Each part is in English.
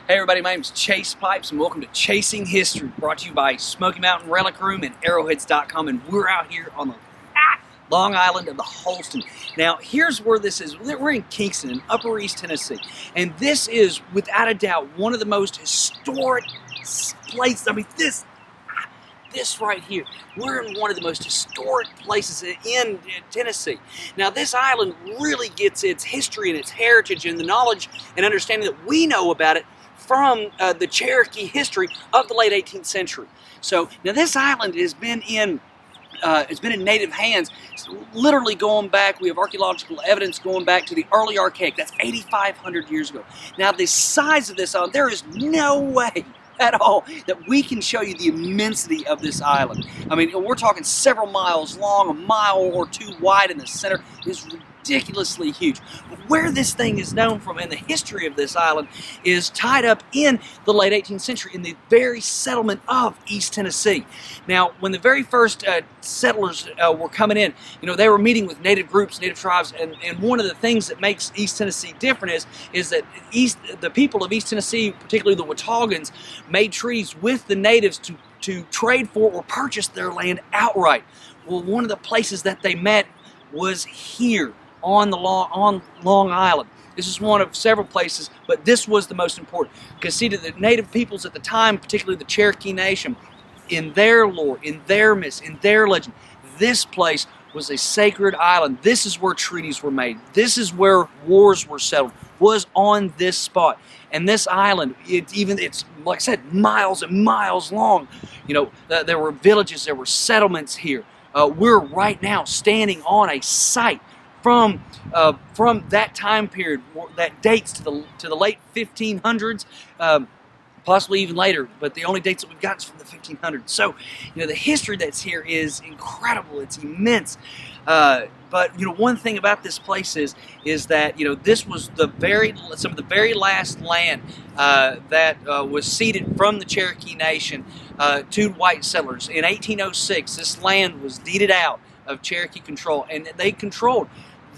Hey everybody, my name is Chase Pipes and welcome to Chasing History, brought to you by Smoky Mountain Relic Room and Arrowheads.com, and we're out here on the Long Island of the Holston. Now here's where this is. We're in Kingston in Upper East Tennessee, and this is without a doubt one of the most historic places. I mean, this right here, we're in one of the most historic places in Tennessee. Now this island really gets its history and its heritage and the knowledge and understanding that we know about it from the Cherokee history of the late 18th century. So now this island has been in native hands, literally going back. We have archaeological evidence going back to the early Archaic. That's 8,500 years ago. Now the size of this island, there is no way at all that we can show you the immensity of this island. I mean, we're talking several miles long, a mile or two wide in the center. It's ridiculously huge. But where this thing is known from and the history of this island is tied up in the late 18th century in the very settlement of East Tennessee. Now, when the very first settlers were coming in, they were meeting with native groups, native tribes, and one of the things that makes East Tennessee different is that the people of East Tennessee, particularly the Watauguans, made treaties with the natives to trade for or purchase their land outright. Well, one of the places that they met was here on Long Island. This is one of several places, but this was the most important. Because see, to the native peoples at the time, particularly the Cherokee Nation, in their lore, in their myths, in their legend, this place was a sacred island. This is where treaties were made. This is where wars were settled, was on this spot. And this island, it's like I said, miles and miles long. There were villages, there were settlements here. We're right now standing on a site from that time period that dates to the late 1500s, possibly even later, but the only dates that we've got is from the 1500s. So, the history that's here is incredible. It's immense. But one thing about this place is that this was some of the very last land that was ceded from the Cherokee Nation to white settlers. In 1806, this land was deeded out of Cherokee control, and they controlled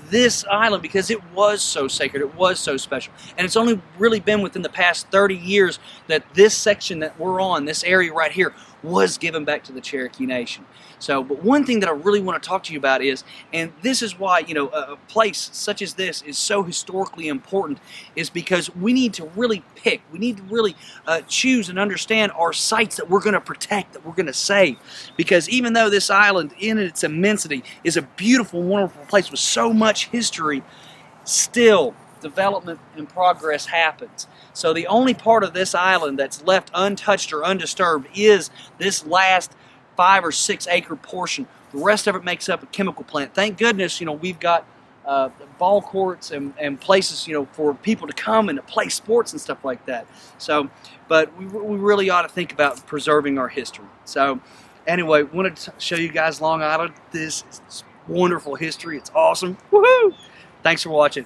this island because it was so sacred, it was so special. And it's only really been within the past 30 years that this section that we're on, this area right here, was given back to the Cherokee Nation. So, but one thing that I really want to talk to you about is, and this is why, a place such as this is so historically important, is because we need to really pick, we need to really choose and understand our sites that we're going to protect, that we're going to save. Because even though this island, in its immensity, is a beautiful, wonderful place with so much history, still development and progress happens. So the only part of this island that's left untouched or undisturbed is this last 5 or 6 acre portion. The rest of it makes up a chemical plant. Thank goodness, we've got ball courts and places, for people to come and to play sports and stuff like that. So, but we really ought to think about preserving our history. So, anyway, wanted to show you guys Long Island. This is wonderful history. It's awesome. Woohoo! Thanks for watching.